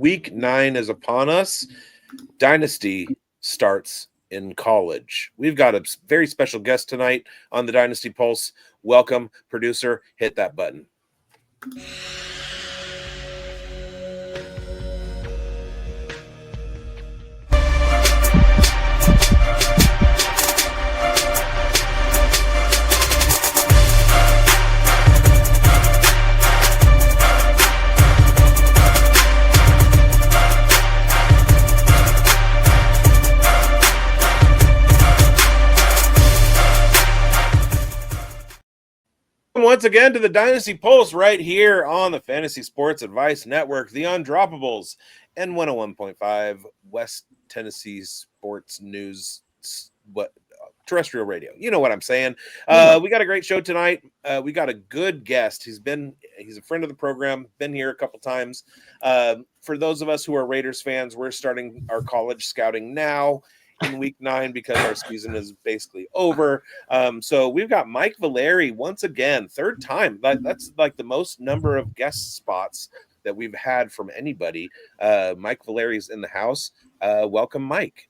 Week 9 is upon us. Dynasty starts in college. We've got a very special guest tonight on the Dynasty Pulse. Welcome, producer. Hit that button. Once again to the Dynasty Pulse right here on the Fantasy Sports Advice Network, the Undroppables, and 101.5 West Tennessee Sports News, terrestrial radio. You know what I'm saying. We got a great show tonight. We got a good guest. He's a friend of the program, been here a couple times. For those of us who are Raiders fans, we're starting our college scouting now in week 9 because our season is basically over. So we've got Mike Vallerie once again, third time. That's like the most number of guest spots that we've had from anybody. Mike Vallerie's in the house. Welcome, Mike.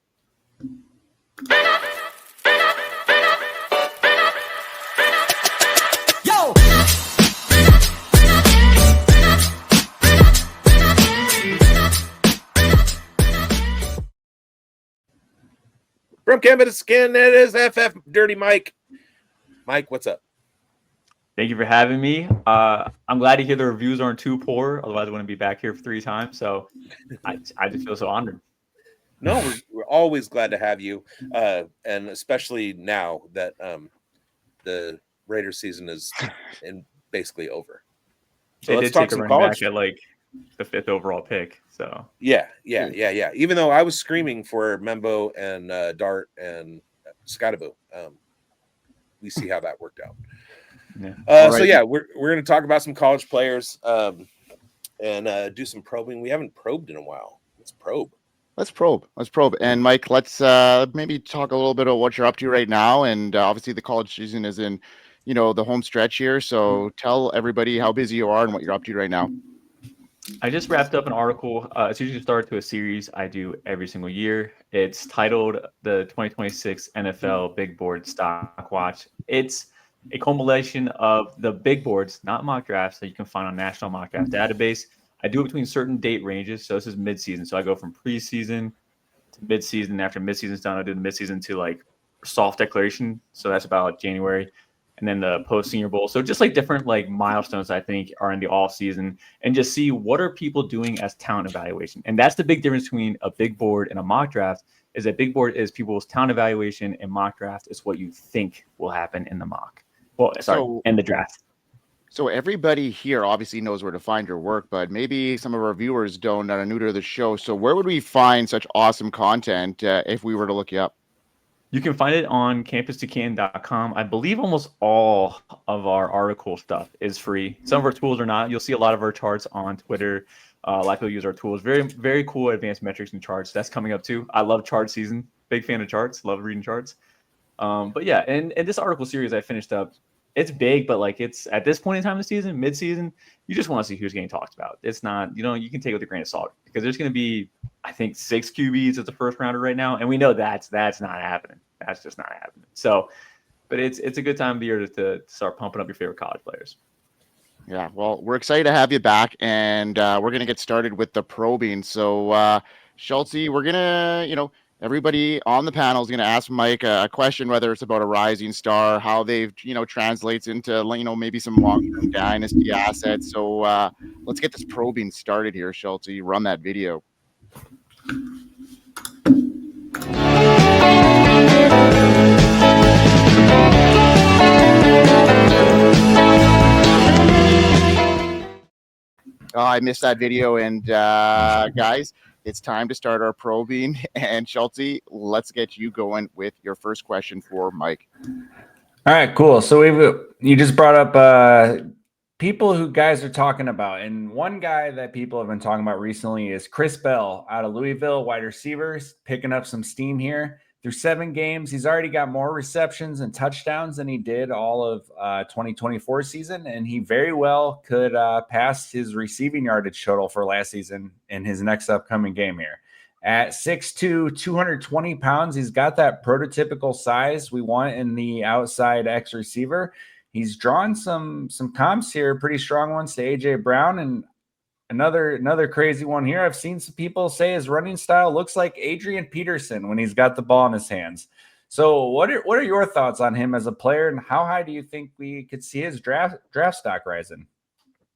Yo! From Canvas Skin, it is FF Dirty Mike. Mike, what's up? Thank you for having me. I'm glad to hear the reviews aren't too poor. Otherwise, I wouldn't be back here for 3 times. So I just feel so honored. No, we're always glad to have you. And especially now that the Raiders season is basically over. So let's talk some college. Back at like the 5th overall pick. So yeah. Even though I was screaming for Membo and Dart and Scotaboo, we see how that worked out. Yeah. Right. So yeah, we're going to talk about some college players and do some probing. We haven't probed in a while. Let's probe. And Mike, let's maybe talk a little bit about what you're up to right now. And obviously the college season is in, the home stretch here. So tell everybody how busy you are and what you're up to right now. I just wrapped up an article. It's usually the start to a series I do every single year. It's titled the 2026 NFL Big Board Stock Watch. It's a compilation of the big boards, not mock drafts, that you can find on National Mock Draft Database. I do it between certain date ranges. So this is midseason. So I go from preseason to midseason. After midseason's done, I do the midseason to like soft declaration. So that's about January. And then the post Senior Bowl. So just like different like milestones, I think, are in the off season, and just see what are people doing as talent evaluation. And that's the big difference between a big board and a mock draft. Is that big board is people's talent evaluation, and mock draft is what you think will happen in the mock. Well, in the draft. So everybody here obviously knows where to find your work, but maybe some of our viewers don't that are new to the show. So where would we find such awesome content if we were to look you up? You can find it on campustocan.com. I believe almost all of our article stuff is free. Some of our tools are not. You'll see a lot of our charts on Twitter. Likely use our tools. Very, very cool advanced metrics and charts. That's coming up too. I love chart season. Big fan of charts. Love reading charts. But yeah, and this article series I finished up, it's big, but like it's at this point in time of the season, mid-season, you just want to see who's getting talked about. It's not, you can take it with a grain of salt because there's going to be, I think, 6 QBs as the first rounder right now, and we know that's not happening. That's just not happening. So, but it's a good time of the year to start pumping up your favorite college players. Yeah, well, we're excited to have you back, and we're going to get started with the probing. So, Schultze, we're going to, everybody on the panel is going to ask Mike a question, whether it's about a rising star, how they've, translates into, maybe some long-term dynasty assets. So let's get this probing started here, Schultze. Run that video. Oh, I missed that video. And guys, it's time to start our probing. And Schultze, let's get you going with your first question for Mike. All right, cool. So you just brought up people who guys are talking about. And one guy that people have been talking about recently is Chris Bell out of Louisville, wide receivers, picking up some steam here. through 7 games, he's already got more receptions and touchdowns than he did all of 2024 season, and he very well could pass his receiving yardage total for last season in his next upcoming game here. At 6'2", 220 pounds, he's got that prototypical size we want in the outside X receiver. He's drawn some comps here, pretty strong ones to AJ Brown, and another crazy one here. I've seen some people say his running style looks like Adrian Peterson when he's got the ball in his hands. So what are your thoughts on him as a player, and how high do you think we could see his draft stock rising?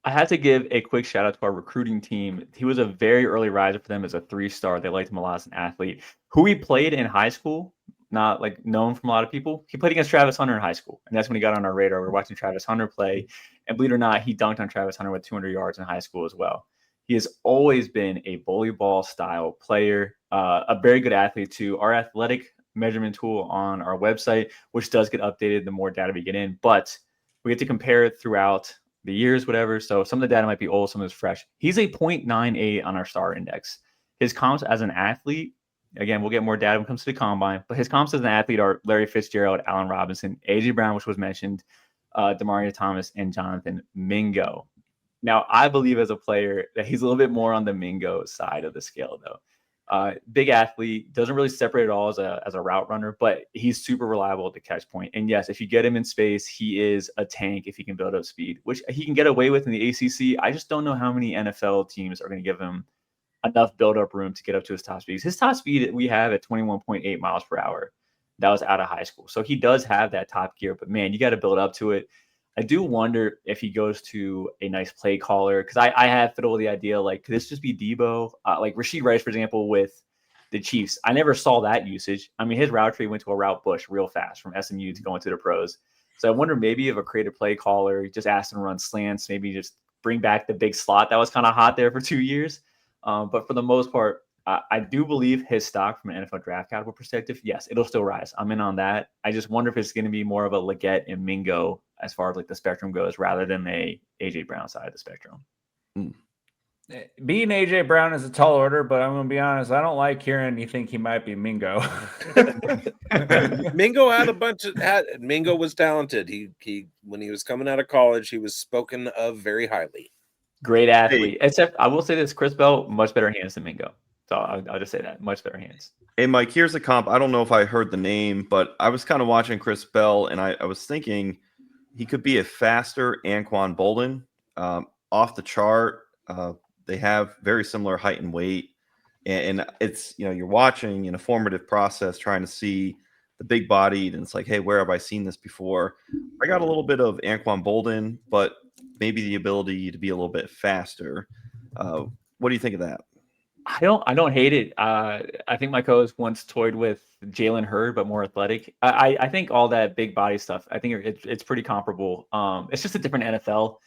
I had to give a quick shout out to our recruiting team. He was a very early riser for them as a 3-star. They liked him a lot as an athlete. Who he played in high school, not like known from a lot of people. He played against Travis Hunter in high school, and that's when he got on our radar. We were watching Travis Hunter play, and believe it or not, he dunked on Travis Hunter with 200 yards in high school as well. He has always been a bully ball style player, a very good athlete too. Our athletic measurement tool on our website, which does get updated the more data we get in, but we get to compare it throughout the years, whatever. So some of the data might be old, some of it's fresh. He's a 0.98 on our star index. His comps as an athlete, again, we'll get more data when it comes to the combine, but his comps as an athlete are Larry Fitzgerald, Allen Robinson, AJ Brown, which was mentioned, Demario Thomas, and Jonathan Mingo. Now, I believe as a player that he's a little bit more on the Mingo side of the scale, though. Big athlete, doesn't really separate at all as a route runner, but he's super reliable at the catch point. And yes, if you get him in space, he is a tank if he can build up speed, which he can get away with in the ACC. I just don't know how many NFL teams are going to give him enough build-up room to get up to his top speed. His top speed we have at 21.8 miles per hour. That was out of high school. So he does have that top gear, but man, you got to build up to it. I do wonder if he goes to a nice play caller, because I have fiddled with the idea, like, could this just be Debo? Like Rashid Rice, for example, with the Chiefs. I never saw that usage. I mean, his route tree went to a route bush real fast from SMU to going to the pros. So I wonder maybe if a creative play caller just asked him to run slants, maybe just bring back the big slot that was kind of hot there for 2 years. But for the most part, I do believe his stock from an NFL draft capital perspective, yes, it'll still rise. I'm in on that. I just wonder if it's going to be more of a Leggett and Mingo as far as like the spectrum goes, rather than a AJ Brown side of the spectrum. Being AJ Brown is a tall order, but I'm going to be honest, I don't like hearing you think he might be Mingo. Mingo Mingo was talented. He when he was coming out of college, he was spoken of very highly. Great athlete. Hey. Except I will say this, Chris Bell, much better hands than Mingo. So I'll just say that. Much better hands. Hey, Mike, here's a comp. I don't know if I heard the name, but I was kind of watching Chris Bell, and I was thinking he could be a faster Anquan Bolden. Off the chart. They have very similar height and weight. And it's, you're watching in a formative process trying to see the big bodied, and it's like, hey, where have I seen this before? I got a little bit of Anquan Bolden, but maybe the ability to be a little bit faster. What do you think of that? I don't hate it. I think my co-host once toyed with Jalen Hurd, but more athletic. I think all that big body stuff, I think it's pretty comparable. It's just a different NFL.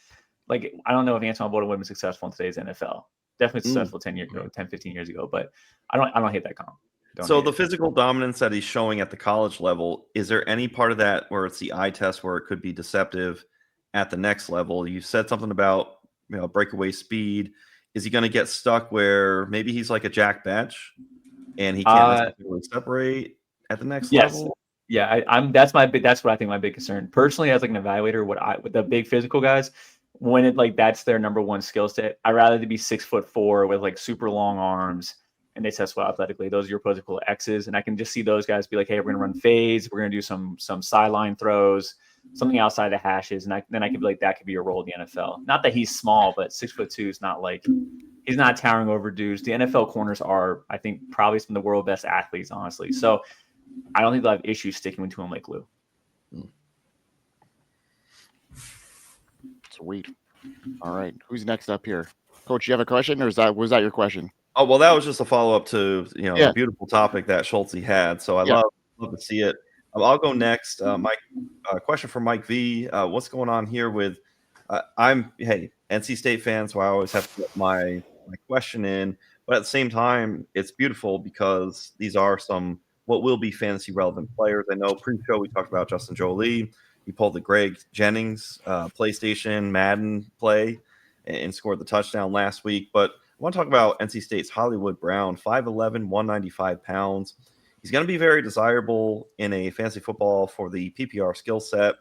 Like, I don't know if Anquan Bolden would have been successful in today's NFL. Definitely successful 10 years ago, 10, 15 years ago, but I don't hate that comp. So the physical dominance that he's showing at the college level, is there any part of that where it's the eye test where it could be deceptive at the next level? You said something about, breakaway speed. Is he going to get stuck where maybe he's like a Jack Batch and he can't necessarily separate at the next level? Yeah, that's what I think my big concern. Personally, as like an evaluator, with the big physical guys, when it like that's their number one skill set, I'd rather to be 6'4" with like super long arms and they test well athletically. Those are your prototypical X's, and I can just see those guys be like, hey, we're gonna run fades, we're gonna do some sideline throws, something outside the hashes, and then I could be like, that could be your role in the NFL. Not that he's small, but 6'2" is not like he's not towering over dudes. The NFL corners are, I think, probably some of the world's best athletes, honestly. So I don't think they'll have issues sticking to him like glue. Sweet. All right. Who's next up here? Coach, you have a question, or was that your question? Oh, well, that was just a follow-up to, the beautiful topic that Schulte had. So I love to see it. I'll go next. Mike, question for Mike V. What's going on here with NC State fan, so I always have to get my question in. But at the same time, it's beautiful because these are some what will be fantasy relevant players. I know pre-show we talked about Justin Jolie. He pulled the Greg Jennings PlayStation Madden play and scored the touchdown last week. But I want to talk about NC State's Hollywood Brown, 5'11", 195 pounds. He's going to be very desirable in a fantasy football for the PPR skill set.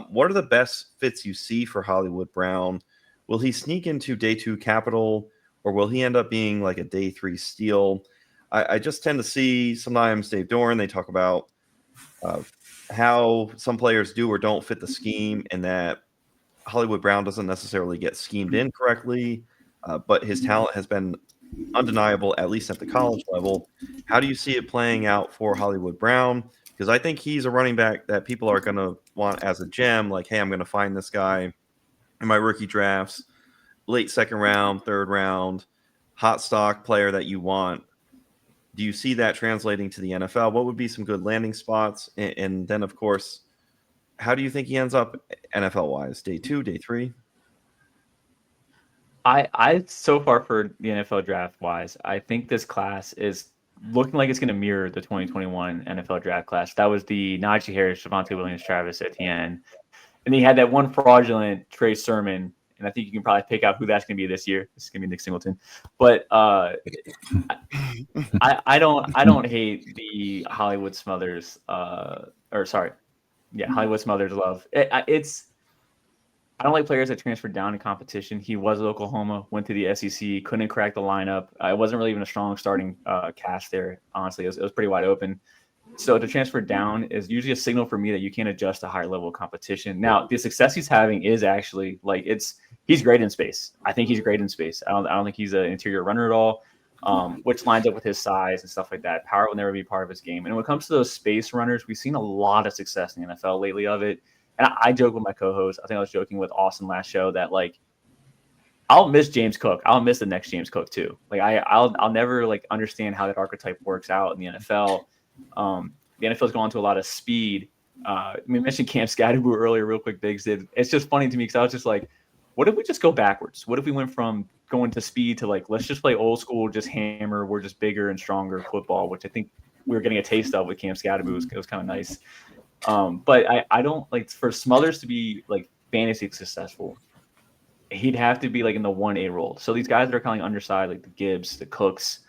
What are the best fits you see for Hollywood Brown? Will he sneak into day 2 capital, or will he end up being like a day 3 steal? I just tend to see sometimes Dave Doran, they talk about how some players do or don't fit the scheme, and that Hollywood Brown doesn't necessarily get schemed in correctly, but his talent has been undeniable, at least at the college level. How do you see it playing out for Hollywood Brown? Because I think he's a running back that people are going to want as a gem. Like, hey, I'm going to find this guy in my rookie drafts, late 2nd round, 3rd round, hot stock player that you want. Do you see that translating to the NFL? What would be some good landing spots? And then, of course, how do you think he ends up NFL-wise? Day 2, day 3? I so far for the NFL draft wise, I think this class is looking like it's going to mirror the 2021 NFL draft class. That was the Najee Harris, Javonte Williams, Travis Etienne. And he had that one fraudulent Trey Sermon. And I think you can probably pick out who that's going to be this year. It's going to be Nick Singleton. But I don't hate the Hollywood Smothers Hollywood Smothers love. I don't like players that transferred down in competition. He was at Oklahoma, went to the SEC, couldn't crack the lineup. It wasn't really even a strong starting cast there, honestly. It was pretty wide open. So to transfer down is usually a signal for me that you can't adjust to higher level of competition. Now, the success he's having is actually he's great in space. I think he's great in space. I don't think he's an interior runner at all, which lines up with his size and stuff like that. Power will never be part of his game. And when it comes to those space runners, we've seen a lot of success in the NFL lately of it. And I joke with my co-host. I think I was joking with Austin last show that I'll miss James Cook. I'll miss the next James Cook too. I'll never understand how that archetype works out in the NFL. The NFL's gone to a lot of speed. We mentioned Cam Scatterboo earlier, real quick. BigZ. It's just funny to me because I was just like, what if we just go backwards? What if we went from going to speed to let's just play old school, just hammer. We're just bigger and stronger football, which I think we were getting a taste of with Cam Scatterboo. It was kind of nice. But I don't for Smothers to be fantasy successful, he'd have to be in the 1A role. So these guys that are kind of undersized, like the Gibbs, the Cooks,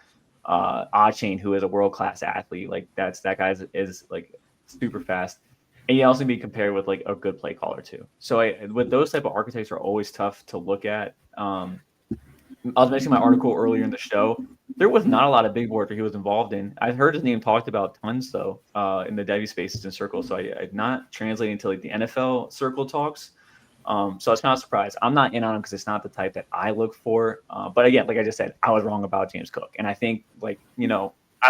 Achain, who is a world-class athlete, that guy is super fast. And he also be compared with a good play caller too. So with those type of archetypes are always tough to look at. I was mentioning my article earlier in the show. There was not a lot of big boards where he was involved in. I heard his name talked about tons though in the Devy spaces and circles. So I'm not translating to the NFL circle talks. So I was kind of surprised. I'm not in on him because it's not the type that I look for. But again, like I just said, I was wrong about James Cook. And I think I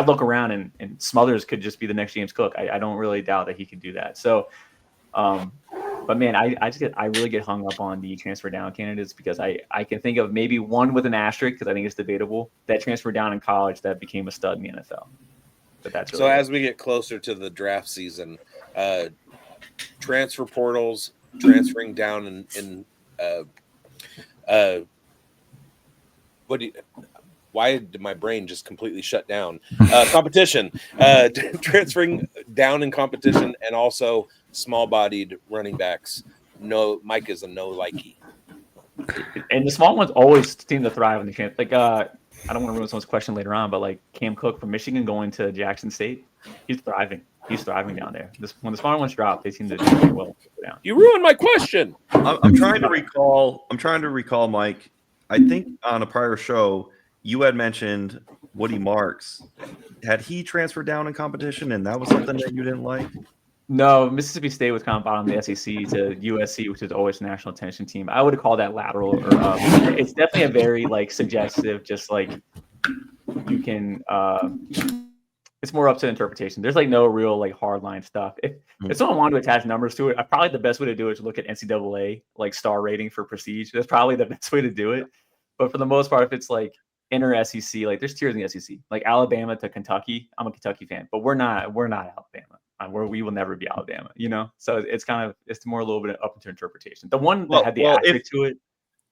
look around and Smothers could just be the next James Cook. I don't really doubt that he could do that. So, but man, I really get hung up on the transfer down candidates because I can think of maybe one with an asterisk because I think it's debatable that transferred down in college that became a stud in the NFL. But that's really as we get closer to the draft season, transfer portals, transferring down in why did my brain just completely shut down? Competition, transferring down in competition, and also small-bodied running backs. No, Mike is a no likey. And the small ones always seem to thrive in the camp. I don't want to ruin someone's question later on, but Cam Cook from Michigan going to Jackson State, he's thriving. He's thriving down there. When the smaller ones drop, they seem to do very well down. You ruined my question. I'm trying to recall, Mike. I think on a prior show, you had mentioned Woody Marks. Had he transferred down in competition, and that was something that you didn't like? No, Mississippi State was kind of bottom of the SEC to USC, which is always a national attention team. I would call that lateral. Or it's definitely a very suggestive, just you can. It's more up to interpretation. There's no real hard line stuff. If someone wanted to attach numbers to it, probably the best way to do it is to look at NCAA star rating for prestige. That's probably the best way to do it. But for the most part, if it's inner SEC, there's tiers in the SEC, Alabama to Kentucky. I'm a Kentucky fan, but we're not Alabama. We will never be Alabama, So it's more a little bit up to interpretation. The one that had the asterisk to it.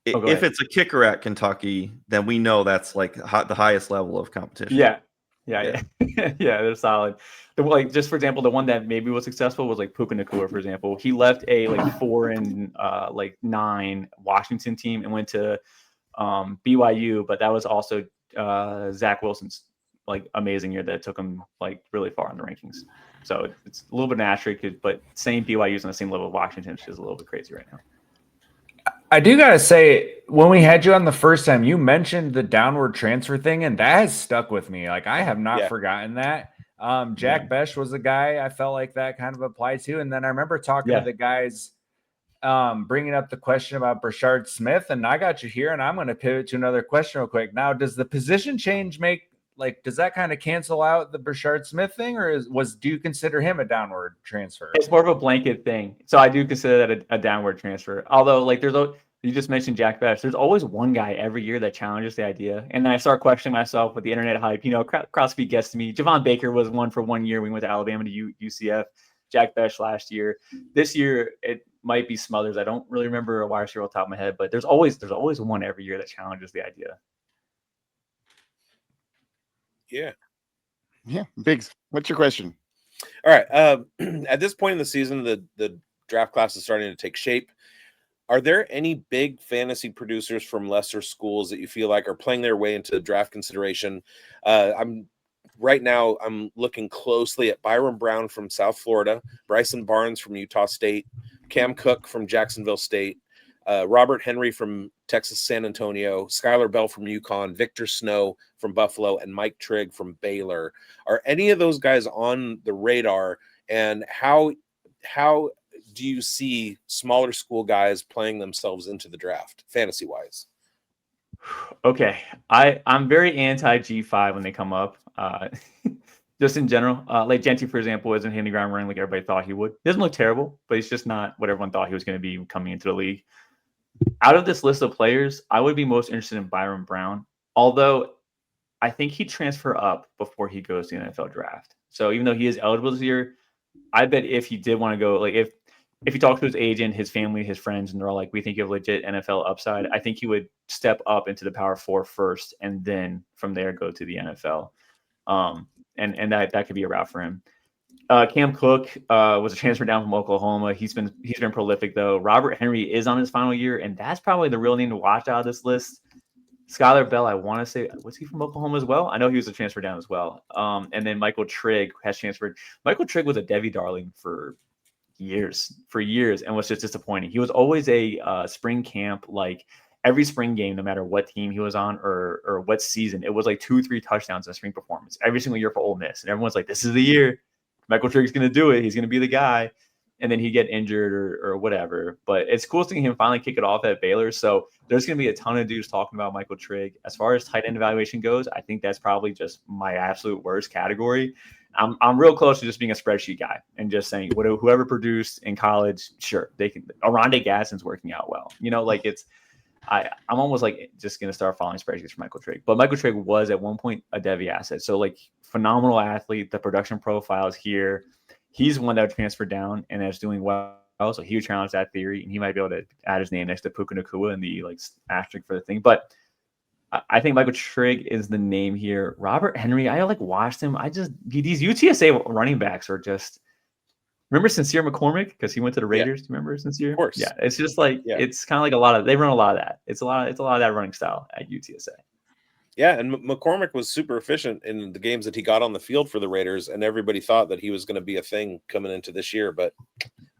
If it's a kicker at Kentucky, then we know that's the highest level of competition. Yeah, they're solid. Just for example, the one that maybe was successful was Puka Nacua, for example. He left a 4-9 Washington team and went to BYU, but that was also Zach Wilson's like amazing year that took him like really far in the rankings. So it's a little bit an asterisk, but same BYU's on the same level of Washington, which is a little bit crazy right now. I do gotta say, when we had you on the first time, you mentioned the downward transfer thing, and that has stuck with me. Like, I have not forgotten that. Jack Besh was a guy I felt like that kind of applied to, and then I remember talking to the guys, bringing up the question about Brashard Smith, and I got you here, and I'm going to pivot to another question real quick. Now, does the position change does that kind of cancel out the Brashard Smith thing, or do you consider him a downward transfer? It's more of a blanket thing. So I do consider that a downward transfer. Although, like, you just mentioned Jack Besh. There's always one guy every year that challenges the idea. And then I start questioning myself with the internet hype. CrossFit gets to me. Javon Baker was one for 1 year. We went to Alabama to UCF. Jack Besh last year. This year, it might be Smothers. I don't really remember a wide receiver off the top of my head, but there's always one every year that challenges the idea. Yeah. BigZ, what's your question? All right. At this point in the season, the draft class is starting to take shape. Are there any big fantasy producers from lesser schools that you feel like are playing their way into draft consideration? I'm looking closely at Byron Brown from South Florida, Bryson Barnes from Utah State, Cam Cook from Jacksonville State, Robert Henry from Texas San Antonio, Skylar Bell from UConn, Victor Snow from Buffalo, and Mike Trigg from Baylor. Are any of those guys on the radar? And how do you see smaller school guys playing themselves into the draft, fantasy-wise? Okay. I'm very anti G5 when they come up. Just in general. Like Genty, for example, isn't hitting the ground running like everybody thought he would. He doesn't look terrible, but he's just not what everyone thought he was going to be coming into the league. Out of this list of players, I would be most interested in Byron Brown, although I think he'd transfer up before he goes to the NFL draft. So even though he is eligible this year, I bet if he did want to go, like if he talks to his agent, his family, his friends, and they're all like, we think you have legit NFL upside, I think he would step up into the Power 4 first and then from there go to the NFL. And that could be a route for him. Cam Cook was a transfer down from Oklahoma. He's been prolific though. Robert Henry is on his final year, and that's probably the real name to watch out of this list. Skylar Bell, I want to say, was he from Oklahoma as well? I know he was a transfer down as well. And then Michael Trigg has transferred. Michael Trigg was a Debbie darling for years, and was just disappointing. He was always a spring camp, like every spring game, no matter what team he was on or what season, it was like 2-3 touchdowns in a spring performance every single year for Ole Miss. And everyone's like, this is the year. Michael Trigg's going to do it. He's going to be the guy. And then he'd get injured or whatever. But it's cool seeing him finally kick it off at Baylor. So there's going to be a ton of dudes talking about Michael Trigg. As far as tight end evaluation goes, I think that's probably just my absolute worst category. I'm real close to just being a spreadsheet guy and just saying whoever produced in college, sure, they can. Aronde Gadsden's working out well. I'm almost like just going to start following spreadsheets for Michael Trigg. But Michael Trigg was at one point a Devi asset. So like phenomenal athlete. The production profile is here. He's one that would transfer down and is doing well. So he would challenge that theory, and he might be able to add his name next to Puka Nacua in the like asterisk for the thing. But I think Michael Trigg is the name here. Robert Henry, I like watched him. These UTSA running backs are just. Remember Sincere McCormick because he went to the Raiders. Do you remember Sincere? Of course. Yeah, it's just like it's kind of like a lot of they run a lot of that. It's a lot of that running style at UTSA. Yeah, and McCormick was super efficient in the games that he got on the field for the Raiders, and everybody thought that he was going to be a thing coming into this year. But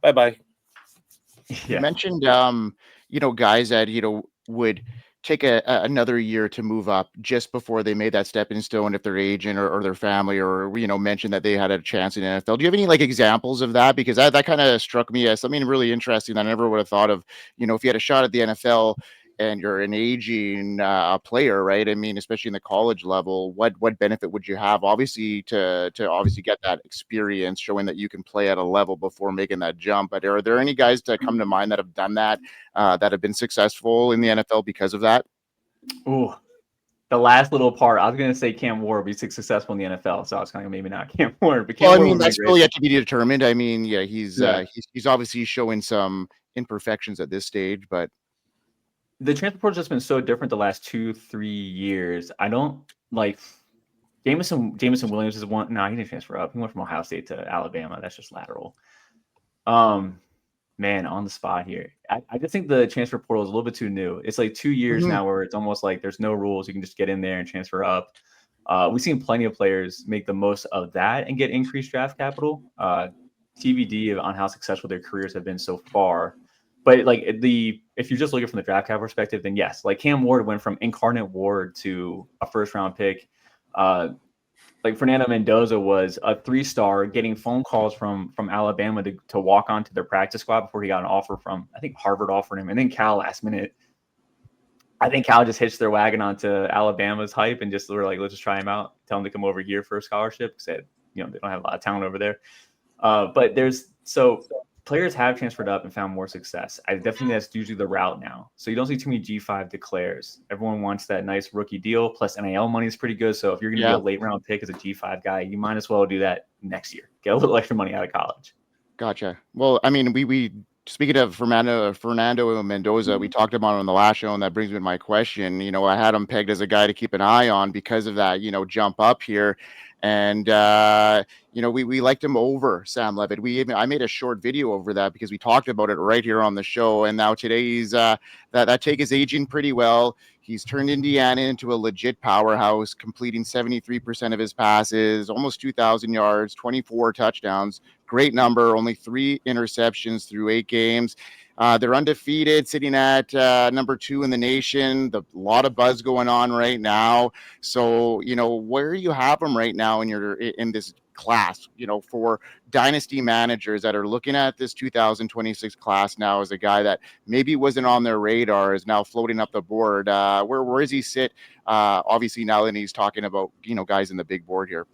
bye. You mentioned guys that would take another year to move up just before they made that stepping stone if their agent or their family or mentioned that they had a chance in the NFL. Do you have any like examples of that? Because that kind of struck me as something really interesting that I never would have thought of. If you had a shot at the NFL and you're an aging player, right? I mean, especially in the college level, what benefit would you have? Obviously, to obviously get that experience, showing that you can play at a level before making that jump. But are there any guys that come to mind that have done that, that have been successful in the NFL because of that? Oh, the last little part, I was going to say Cam Ward would be successful in the NFL, so I was kind of maybe not Cam Ward. But Cam Ward that's still yet to be determined. I mean, he's obviously showing some imperfections at this stage, but. The transfer portal has just been so different the last 2-3 years. I don't like Jameson Williams is one. No, he didn't transfer up. He went from Ohio State to Alabama. That's just lateral. Man, on the spot here. I just think the transfer portal is a little bit too new. It's like 2 years now where it's almost like there's no rules. You can just get in there and transfer up. We've seen plenty of players make the most of that and get increased draft capital. TBD on how successful their careers have been so far. But like if you're just looking from the draft capital perspective, then yes, like Cam Ward went from incarnate Ward to a first round pick. Like Fernando Mendoza was a 3-star, getting phone calls from Alabama to walk onto their practice squad before he got an offer from, I think Harvard offered him, and then Cal last minute. I think Cal just hitched their wagon onto Alabama's hype and just were like, let's just try him out, tell him to come over here for a scholarship. Because they don't have a lot of talent over there. But players have transferred up and found more success. I definitely think that's usually the route now. So you don't see too many G5 declares. Everyone wants that nice rookie deal, plus NIL money is pretty good. So if you're going to be a late round pick as a G5 guy, you might as well do that next year. Get a little extra money out of college. Gotcha. Well, I mean, we speaking of Fernando Mendoza, we talked about him on the last show, and that brings me to my question. I had him pegged as a guy to keep an eye on because of that, jump up here. And, we liked him over Sam Levitt. I made a short video over that because we talked about it right here on the show. And now today he's that take is aging pretty well. He's turned Indiana into a legit powerhouse, completing 73% of his passes, almost 2,000 yards, 24 touchdowns. Great number, only 3 interceptions through 8 games. They're undefeated, sitting at number 2 in the nation. A lot of buzz going on right now. So, where you have them right now in this class, for dynasty managers that are looking at this 2026 class now as a guy that maybe wasn't on their radar is now floating up the board. Where does he sit? Obviously, now that he's talking about, guys in the big board here.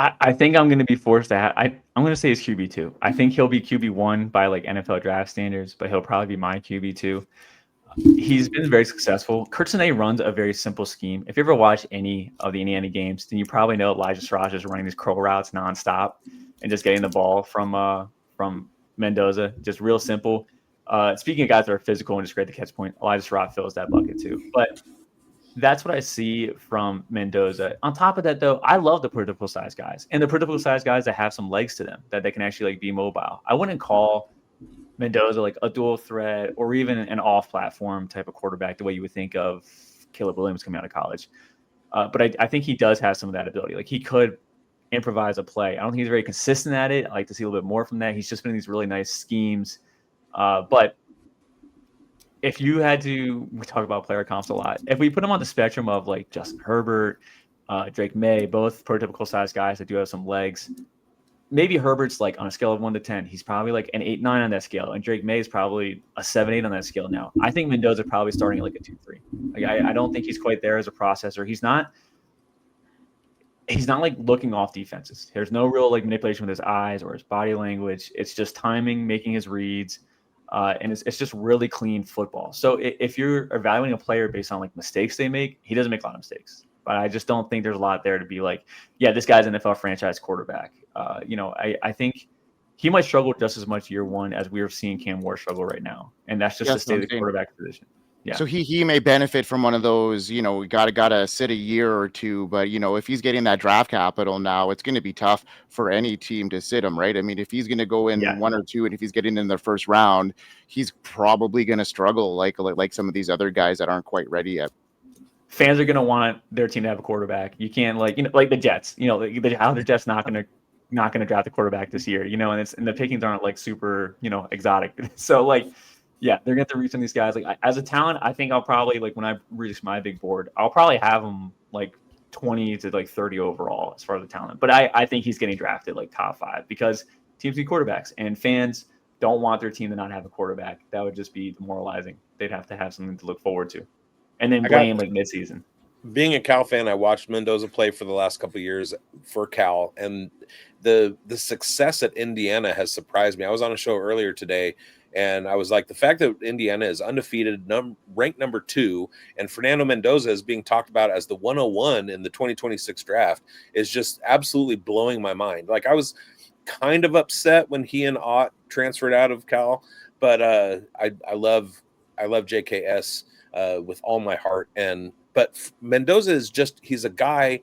I think I'm going to be forced to I'm going to say he's QB2. I think he'll be QB1 by like NFL draft standards, but he'll probably be my QB2. He's been very successful. Kurtzene runs a very simple scheme. If you ever watch any of the Indiana games, then you probably know Elijah Sraj is running these curl routes nonstop and just getting the ball from Mendoza. Just real simple. Speaking of guys that are physical and just great to catch point, Elijah Sraj fills that bucket too. But that's what I see from Mendoza. On top of that, though, I love the prototypical size guys and the prototypical size guys that have some legs to them, that they can actually like be mobile. I wouldn't call Mendoza like a dual threat or even an off-platform type of quarterback the way you would think of Caleb Williams coming out of college. But I think he does have some of that ability. Like he could improvise a play. I don't think he's very consistent at it. I like to see a little bit more from that. He's just been in these really nice schemes. But if you had to, we talk about player comps a lot. If we put him on the spectrum of like Justin Herbert, Drake May, both prototypical size guys that do have some legs, maybe Herbert's like on a scale of 1 to 10, he's probably like an 8-9 on that scale, and Drake May is probably a 7-8 on that scale now. I think Mendoza probably starting at like a 2-3. Like I don't think he's quite there as a processor. He's not like looking off defenses. There's no real like manipulation with his eyes or his body language. It's just timing, making his reads. And it's just really clean football. So if you're evaluating a player based on like mistakes they make, he doesn't make a lot of mistakes. But I just don't think there's a lot there to be like, yeah, this guy's an NFL franchise quarterback. I think he might struggle just as much year one as we are seeing Cam Ward struggle right now. And that's just the state of the quarterback position. Yeah. So he may benefit from one of those, gotta sit a year or two, but if he's getting that draft capital now, it's going to be tough for any team to sit him, right? I mean, if he's going to go in 1 or 2, and if he's getting in the first round, he's probably going to struggle like some of these other guys that aren't quite ready yet. Fans are going to want their team to have a quarterback. You can't like the Jets, how the Jets not going to draft a quarterback this year, and the pickings aren't like super, exotic. So like, yeah, they're going to have to reach on these guys. Like as a talent, I think I'll probably like when I reach my big board, I'll probably have them like 20 to like 30 overall as far as the talent. But I think he's getting drafted like top 5 because teams need quarterbacks and fans don't want their team to not have a quarterback. That would just be demoralizing. They'd have to have something to look forward to. And then blame like midseason. Being a Cal fan, I watched Mendoza play for the last couple of years for Cal, and the success at Indiana has surprised me. I was on a show earlier today, and I was like, the fact that Indiana is undefeated, ranked number 2, and Fernando Mendoza is being talked about as the 101 in the 2026 draft is just absolutely blowing my mind. Like I was kind of upset when he and Ott transferred out of Cal, but I love JKS with all my heart. But Mendoza is he's a guy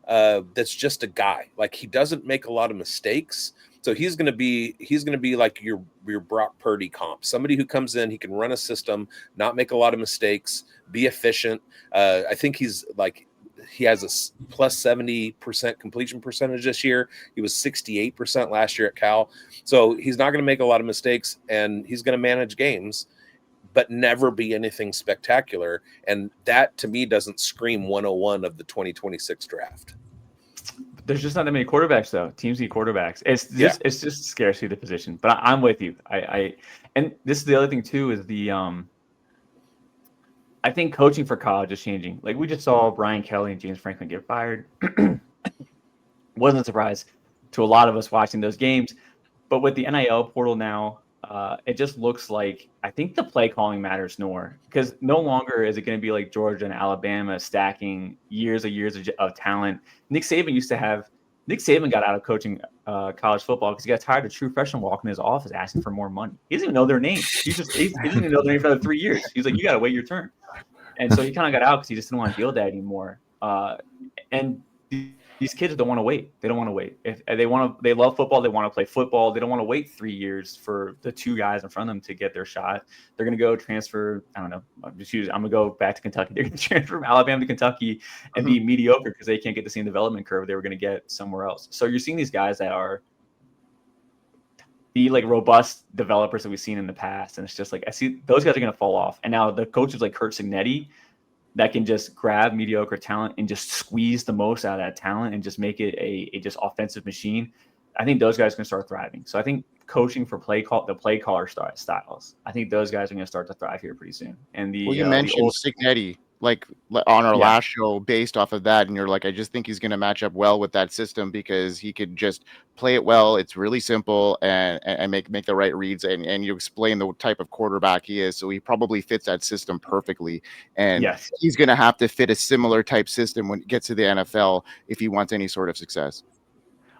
that's just a guy. Like he doesn't make a lot of mistakes. So he's going to be like your Brock Purdy comp, somebody who comes in, he can run a system, not make a lot of mistakes, be efficient. I think he has a plus 70% completion percentage this year. He was 68% last year at Cal. So he's not going to make a lot of mistakes, and he's going to manage games, but never be anything spectacular. And that, to me, doesn't scream 101 of the 2026 draft. There's just not that many quarterbacks, though. Teams need quarterbacks. It's just scarcity of the position. But I'm with you. And this is the other thing too, is I think coaching for college is changing. Like, we just saw Brian Kelly and James Franklin get fired. Wasn't a surprise to a lot of us watching those games. But with the NIL portal now, it just looks like, I think the play calling matters more, because no longer is it going to be like Georgia and Alabama stacking years of talent. Nick Saban got out of coaching college football because he got tired of true freshmen walking in his office asking for more money. He doesn't even know their names. He didn't even know their name for another 3 years. He's like, you got to wait your turn. And so he kind of got out because he just didn't want to deal with that anymore. And these kids don't want to wait. They don't want to wait. If they love football. They want to play football. They don't want to wait 3 years for the two guys in front of them to get their shot. They're going to go transfer. I don't know. I'm going to go back to Kentucky. They're going to transfer from Alabama to Kentucky and be mediocre because they can't get the same development curve they were going to get somewhere else. So you're seeing these guys that are the like robust developers that we've seen in the past, and it's just like, I see those guys are going to fall off. And now the coaches like Kurt Signetti that can just grab mediocre talent and just squeeze the most out of that talent and just make it a just offensive machine. I think those guys can start thriving. So I think coaching for the play caller styles, I think those guys are going to start to thrive here pretty soon. And you mentioned Signetti, like on our last show, based off of that, and you're like, I just think he's going to match up well with that system because he could just play it well. It's really simple and make the right reads, and you explain the type of quarterback he is, so he probably fits that system perfectly. And he's going to have to fit a similar type system when it gets to the NFL if he wants any sort of success.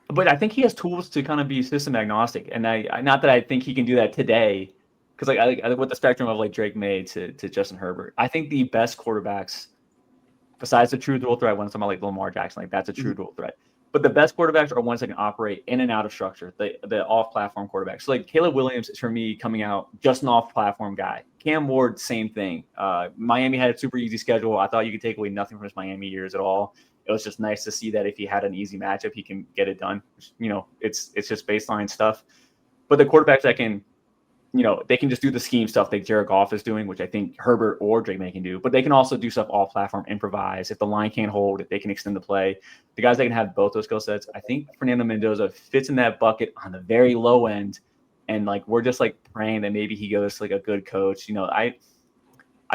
But I think he has tools to kind of be system agnostic, and not that I think he can do that today. Because I with the spectrum of like Drake May to Justin Herbert, I think the best quarterbacks, besides the true dual threat, when I'm talking about like Lamar Jackson, like that's a true dual threat. But the best quarterbacks are ones that can operate in and out of structure, the off-platform quarterbacks. So like Caleb Williams is for me coming out just an off-platform guy. Cam Ward, same thing. Miami had a super easy schedule. I thought you could take away nothing from his Miami years at all. It was just nice to see that if he had an easy matchup, he can get it done. You know, it's just baseline stuff. But the quarterbacks that can, you know, they can just do the scheme stuff like Jared Goff is doing, which I think Herbert or Drake May can do. But they can also do stuff off-platform, improvise. If the line can't hold, they can extend the play. The guys that can have both those skill sets, I think Fernando Mendoza fits in that bucket on the very low end. And, like, we're just, like, praying that maybe he goes to, like, a good coach. You know, I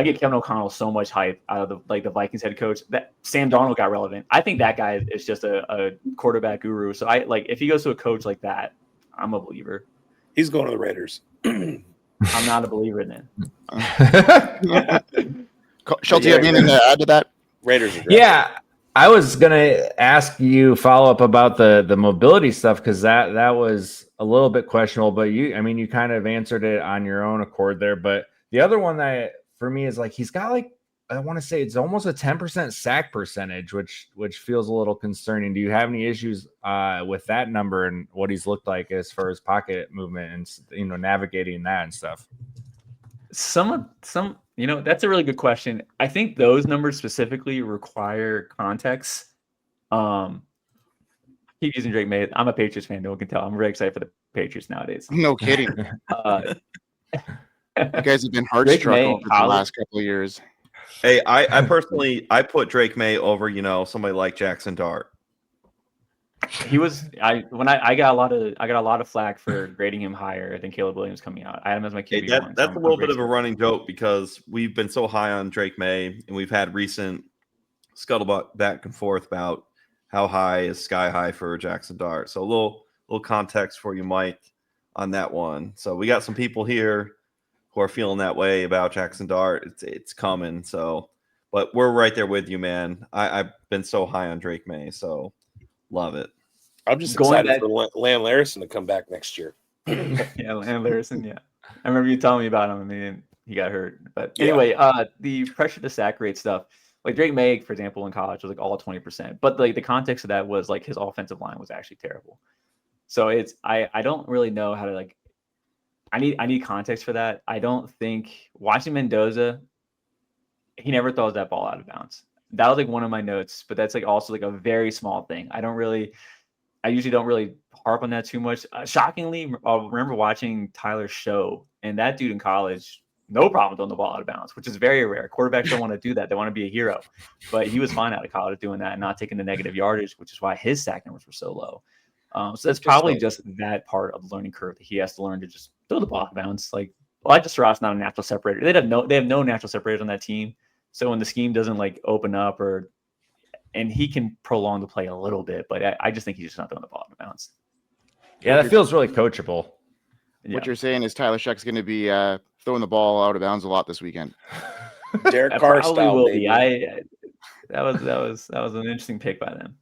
get Kevin O'Connell so much hype out of the Vikings head coach that Sam Darnold got relevant. I think that guy is just a quarterback guru. So, if he goes to a coach like that, I'm a believer. He's going to the Raiders. I'm not a believer then. Schulte, you have anything to add to that? Raiders are yeah, I was gonna ask you follow up about the mobility stuff because that was a little bit questionable, but you kind of answered it on your own accord there. But the other one that for me is like he's got like, I want to say it's almost a 10% sack percentage, which feels a little concerning. Do you have any issues with that number and what he's looked like as far as pocket movement and navigating that and stuff? Some that's a really good question. I think those numbers specifically require context. Keep using Drake May. I'm a Patriots fan. No one can tell. I'm very excited for the Patriots nowadays. No kidding. You guys have been heart-struck over the last couple of years. Hey, I personally put Drake May over, somebody like Jackson Dart. He was I got a lot of flack for grading him higher than Caleb Williams coming out. I had him as my QB1. That's a little bit of a running joke because we've been so high on Drake May and we've had recent scuttlebutt back and forth about how high is sky high for Jackson Dart. So a little context for you, Mike, on that one. So we got some people here who are feeling that way about Jackson Dart. It's coming. So, but we're right there with you, man. I've been so high on Drake May, so love it. I'm just excited for Lan Larison to come back next year. Yeah, Lan Larison. Yeah, I remember you telling me about him, and he got hurt. But anyway, the pressure to sack rate stuff, like Drake May, for example, in college was like all 20%. But like the context of that was like his offensive line was actually terrible. So I don't really know how to like. I need context for that. I don't think watching Mendoza, he never throws that ball out of bounds. That was like one of my notes, but that's like also like a very small thing. I usually don't really harp on that too much. Shockingly, I remember watching Tyler's show, and that dude in college, no problem throwing the ball out of bounds, which is very rare. Quarterbacks don't want to do that. They want to be a hero. But he was fine out of college doing that and not taking the negative yardage, which is why his sack numbers were so low. So that's probably just that part of the learning curve that he has to learn to just throw the ball out of bounds. Like Elijah Sarra's not a natural separator. They have no natural separators on that team. So when the scheme doesn't like open up and he can prolong the play a little bit, but I just think he's just not throwing the ball out of bounds. Yeah, that feels really coachable. What you're saying is Tyler Sheck's going to be throwing the ball out of bounds a lot this weekend. Derek Carr style, will maybe. be. That was an interesting pick by them.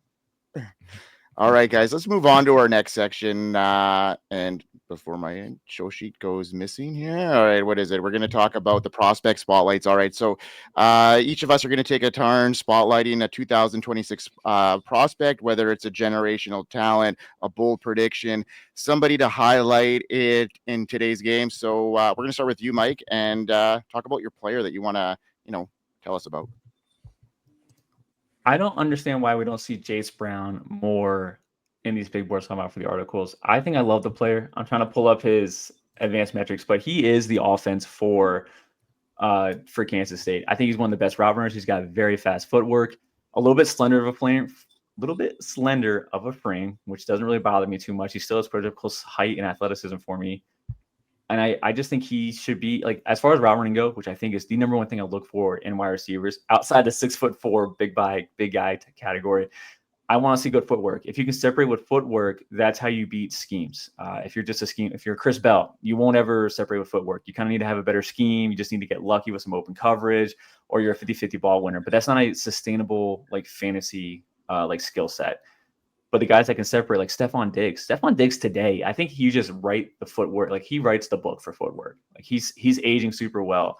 All right, guys, let's move on to our next section. And before my show sheet goes missing here, all right, what is it? We're going to talk about the prospect spotlights. All right, so each of us are going to take a turn spotlighting a 2026 prospect, whether it's a generational talent, a bold prediction, somebody to highlight it in today's game. So we're going to start with you, Mike, and talk about your player that you want to, tell us about. I don't understand why we don't see Jayce Brown more in these big boards come out for the articles. I think I love the player. I'm trying to pull up his advanced metrics, but he is the offense for Kansas State. I think he's one of the best route runners. He's got very fast footwork, a little bit slender of a frame, which doesn't really bother me too much. He still has pretty close height and athleticism for me. And I just think he should be like, as far as route running go, which I think is the number one thing I look for in wide receivers outside the 6'4" big guy category. I want to see good footwork. If you can separate with footwork, that's how you beat schemes. If you're Chris Bell, you won't ever separate with footwork. You kind of need to have a better scheme. You just need to get lucky with some open coverage, or you're a 50-50 ball winner. But that's not a sustainable like fantasy like skill set. But the guys that can separate, like Stephon Diggs today, I think you just write the footwork. Like he writes the book for footwork. Like he's aging super well.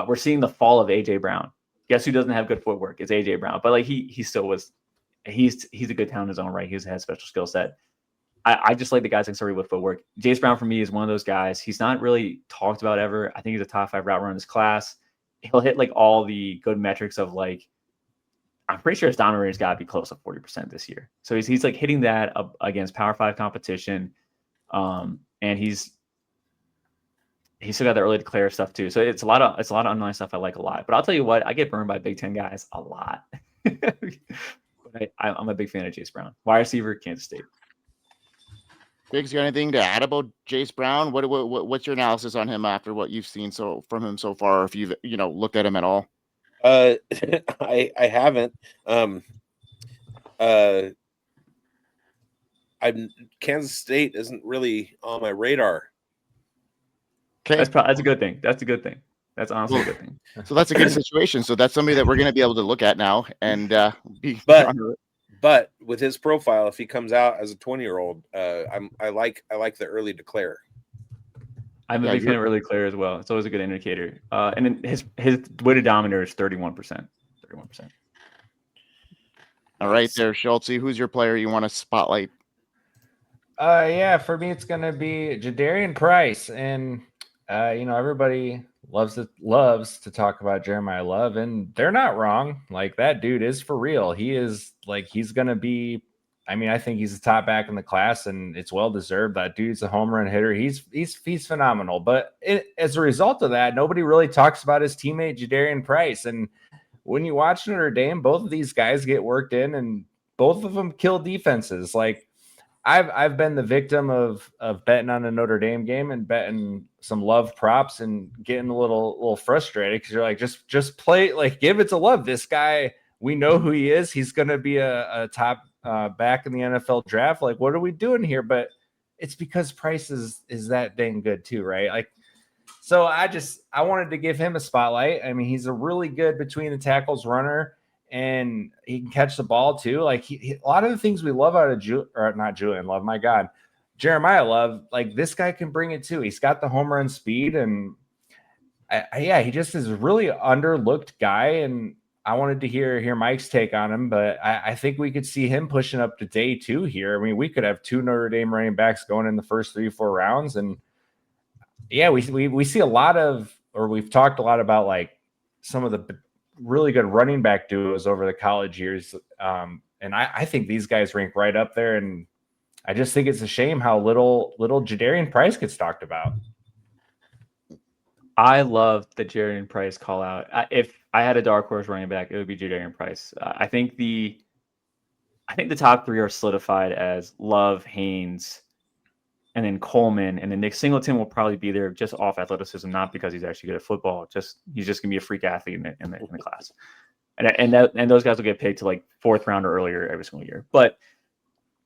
We're seeing the fall of AJ Brown. Guess who doesn't have good footwork? It's AJ Brown. But like he still was. He's a good talent in his own right. He has a special skill set. I just like the guys that can separate with footwork. Jayce Brown for me is one of those guys. He's not really talked about ever. I think he's a top 5 route runner in his class. He'll hit like all the good metrics of like. I'm pretty sure his dominant rate's got to be close to 40% this year. So he's like hitting that up against Power 5 competition. And he's still got the early declare stuff too. So it's a lot of online stuff I like a lot. But I'll tell you what, I get burned by Big Ten guys a lot. But I'm a big fan of Jayce Brown. Wide receiver, Kansas State. Biggs, you got anything to add about Jayce Brown? What's your analysis on him after what you've seen from him so far, if you've looked at him at all? I haven't. Kansas State isn't really on my radar. Okay, that's a good thing. That's a good thing. That's honestly a good thing. So that's a good situation. So that's somebody that we're going to be able to look at now and But with his profile, if he comes out as a 20-year-old, I like the early declare. I'm a big fan of early declare as well. It's always a good indicator. And then his weighted dominator is 31%. 31%. All right, there, Schultz. Who's your player you want to spotlight? Yeah, for me it's gonna be Jadarian Price, and everybody loves to talk about Jeremiah Love, and they're not wrong. Like that dude is for real. He is like he's gonna be. I mean, I think he's the top back in the class, and it's well deserved. That dude's a home run hitter. He's phenomenal. But as a result of that, nobody really talks about his teammate Jadarian Price. And when you watch Notre Dame, both of these guys get worked in, and both of them kill defenses. Like I've been the victim of betting on a Notre Dame game and betting some Love props and getting a little frustrated because you're like, just play, like give it to Love. This guy, we know who he is. He's going to be a top back in the NFL draft. Like, what are we doing here? But it's because Price is that dang good too, right? Like, so I wanted to give him a spotlight. I mean, he's a really good between the tackles runner, and he can catch the ball too. Like a lot of the things we love out of Julian Love, my God, Jeremiah Love, like this guy can bring it too. He's got the home run speed, and he just is a really underlooked guy. And I wanted to hear Mike's take on him, but I think we could see him pushing up to day 2 here. I mean, we could have 2 Notre Dame running backs going in the first 3-4 rounds, and yeah, we see a lot of, or we've talked a lot about like some of the really good running back duos over the college years, and I think these guys rank right up there, and I just think it's a shame how little Jadarian Price gets talked about. I love the Jadarian Price call out. If I had a dark horse running back, it would be Jadarian Price. I think the top 3 are solidified as Love, Haynes, and then Coleman, and then Nick Singleton will probably be there just off athleticism, not because he's actually good at football. He's just gonna be a freak athlete in the class, and those guys will get paid to like 4th round or earlier every single year. But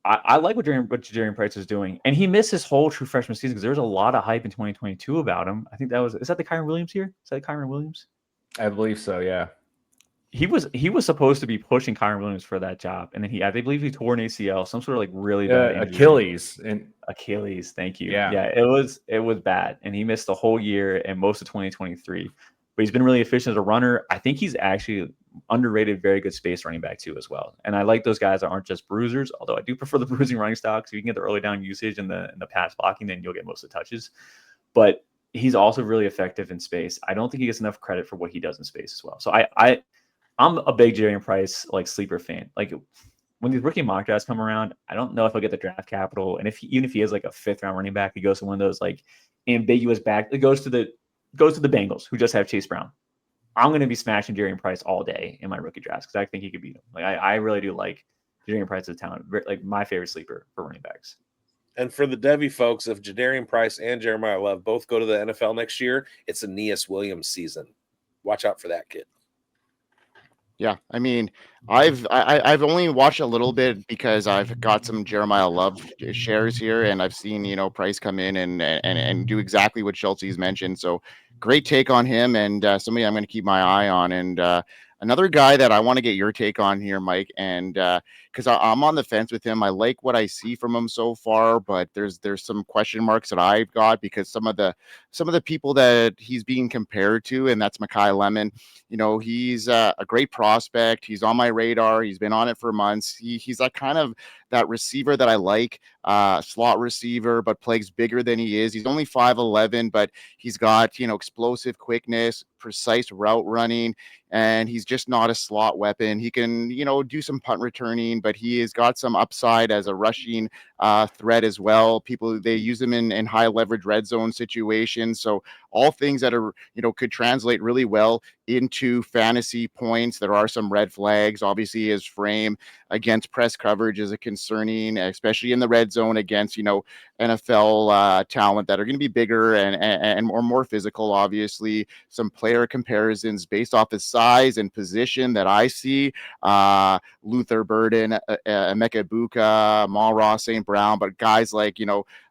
I like what Jadarian Price is doing, and he missed his whole true freshman season because there was a lot of hype in 2022 about him. I think is that the Kyron Williams year? Is that Kyron Williams? I believe so. Yeah, he was supposed to be pushing Kyron Williams for that job, and then I believe he tore an ACL, some sort of like really bad injury. Achilles. Thank you. Yeah, it was bad, and he missed the whole year and most of 2023. But he's been really efficient as a runner. I think he's actually underrated, very good space running back too as well. And I like those guys that aren't just bruisers, although I do prefer the bruising running style because if you can get the early down usage and the pass blocking, then you'll get most of the touches. But he's also really effective in space. I don't think he gets enough credit for what he does in space as well. So I'm a big Jadarian Price like sleeper fan. Like when these rookie mock drafts come around, I don't know if I'll get the draft capital. And even if he has like a 5th round running back, he goes to one of those like ambiguous back. It goes to the Bengals who just have Jayce Brown. I'm going to be smashing Jadarian Price all day in my rookie drafts because I think he could beat him. Like I really do like Jadarian Price as a talent, like my favorite sleeper for running backs. And for the Devy folks, if Jadarian Price and Jeremiah Love both go to the NFL next year, it's Aeneas Williams season. Watch out for that kid. Yeah, I mean, I've only watched a little bit because I've got some Jeremiah Love shares here, and I've seen Price come in and do exactly what Schultze's mentioned. So great take on him, and somebody I'm going to keep my eye on. And another guy that I want to get your take on here, Mike, and because I'm on the fence with him. I like what I see from him so far, but there's some question marks that I've got because some of the people that he's being compared to, and that's Makai Lemon. He's a great prospect. He's on my radar. He's been on it for months. He's like kind of that receiver that I like, slot receiver, but plays bigger than he is. He's only 5'11", but he's got, explosive quickness, precise route running, and he's just not a slot weapon. He can, do some punt returning, but he has got some upside as a rushing threat as well. They use him in high leverage red zone situations. So all things that are, could translate really well into fantasy points. There are some red flags. Obviously, his frame against press coverage is a concerning, especially in the red zone against, NFL talent that are going to be bigger and more physical. Obviously, some player comparisons based off his size and position that I see. Luther Burden, Emeka Buka, Amon-Ra St. Brown, but guys like,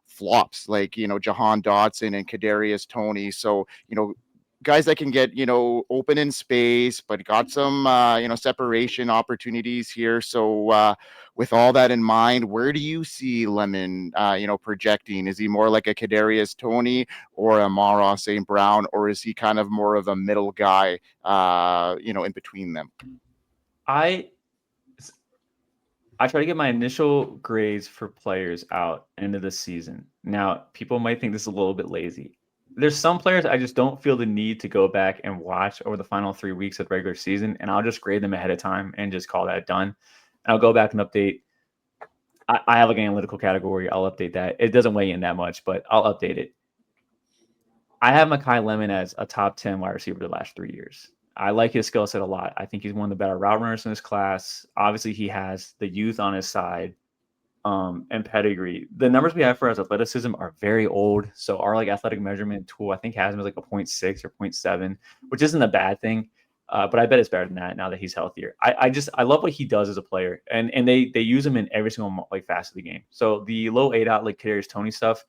flops like, Jahan Dotson and Kadarius Toney. So, guys that can get, open in space, but got some, separation opportunities here. So with all that in mind, where do you see Lemon, projecting? Is he more like a Kadarius Toney or a Amon-Ra St. Brown, or is he kind of more of a middle guy, in between them? I try to get my initial grades for players out end of the season. Now, people might think this is a little bit lazy. There's some players I just don't feel the need to go back and watch over the final 3 weeks of the regular season, and I'll just grade them ahead of time and just call that done. And I'll go back and update. I have like an analytical category. I'll update that. It doesn't weigh in that much, but I'll update it. I have Makai Lemon as a top 10 wide receiver the last 3 years. I like his skill set a lot. I think he's one of the better route runners in this class. Obviously, he has the youth on his side and pedigree. The numbers we have for his athleticism are very old. So our like athletic measurement tool, I think, has him as like a 0.6 or 0.7, which isn't a bad thing. But I bet it's better than that now that he's healthier. I love what he does as a player, and they use him in every single like facet of the game. So the low 8-out like Kadarius Toney stuff,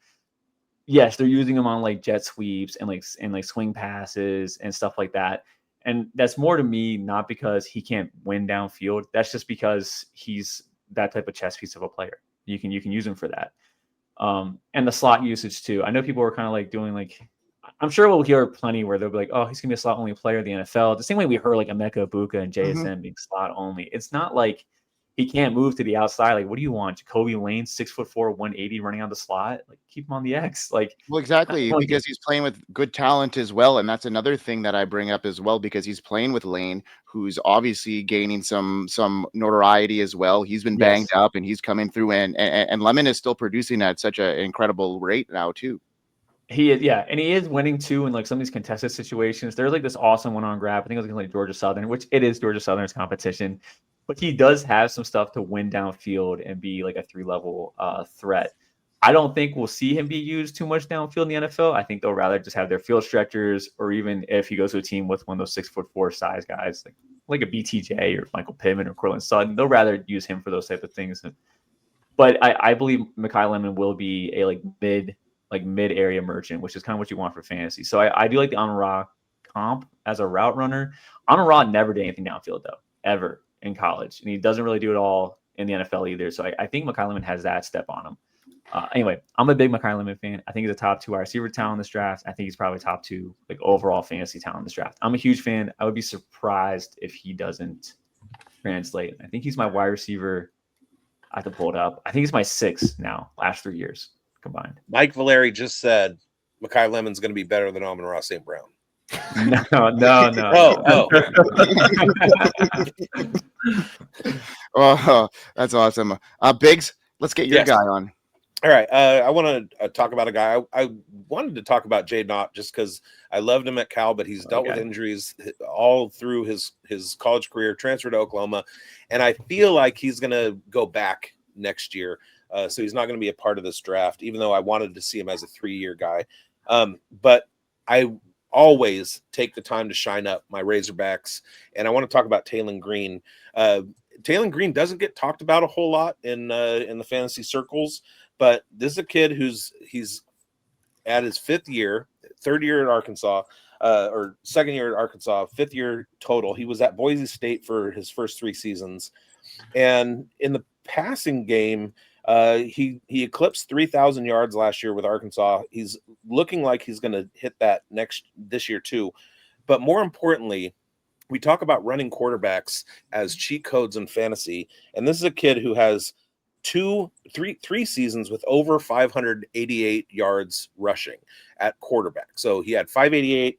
yes, they're using him on like jet sweeps and like swing passes and stuff like that. And that's more to me, not because he can't win downfield. That's just because he's that type of chess piece of a player. You can use him for that. And the slot usage too. I know people are kind of like doing like, I'm sure we'll hear plenty where they'll be like, oh, he's going to be a slot only player in the NFL. The same way we heard like Emeka Ibuka and JSN being slot only. It's not like he can't move to the outside. Like, what do you want? Jacoby Lane, 6'4", 180, running on the slot? Like, keep him on the X. Like, well, exactly, because he's playing with good talent as well. And that's another thing that I bring up as well, because he's playing with Lane, who's obviously gaining some notoriety as well. He's been banged up and he's coming through, and Lemon is still producing at such an incredible rate now too. He is, yeah, and he is winning too in like some of these contested situations. There's like this awesome one-on grab. I think it was against like Georgia Southern, which it is Georgia Southern's competition, but he does have some stuff to win downfield and be like a 3-level threat. I don't think we'll see him be used too much downfield in the NFL. I think they'll rather just have their field stretchers, or even if he goes to a team with one of those 6'4" size guys, like a BTJ or Michael Pittman or Cortland Sutton, they'll rather use him for those type of things. But I believe Makai Lemon will be a mid-area merchant, which is kind of what you want for fantasy. So I do like the Amon-Ra comp as a route runner. Amon-Ra never did anything downfield though, ever in college. And he doesn't really do it all in the NFL either. So I think Makai Lemon has that step on him. Anyway, I'm a big Makai Lemon fan. I think he's a top 2 wide receiver talent in this draft. I think he's probably top 2 like overall fantasy talent in this draft. I'm a huge fan. I would be surprised if he doesn't translate. I think he's my wide receiver. I have to pull it up. I think he's my 6th now, last 3 years combined. Mike Vallerie just said Makai Lemon's going to be better than Amon-Ra St. Brown. No. Oh, that's awesome. BigZ, let's get your guy on. All right. I want to talk about a guy. I wanted to talk about Jay Knott just because I loved him at Cal, but he's dealt with injuries all through his college career, transferred to Oklahoma, and I feel like he's going to go back next year. So he's not going to be a part of this draft, even though I wanted to see him as a 3-year guy. But I always take the time to shine up my Razorbacks, and I want to talk about Taylen Green. Taylen Green doesn't get talked about a whole lot in the fantasy circles, but this is a kid he's at his 5th year, 3rd year at Arkansas, or 2nd year at Arkansas, 5th year total. He was at Boise State for his first 3 seasons, and in the passing game, he eclipsed 3,000 yards last year with Arkansas. He's looking like he's going to hit that this year too. But more importantly, we talk about running quarterbacks as cheat codes in fantasy, and this is a kid who has 3 seasons with over 588 yards rushing at quarterback. So he had 588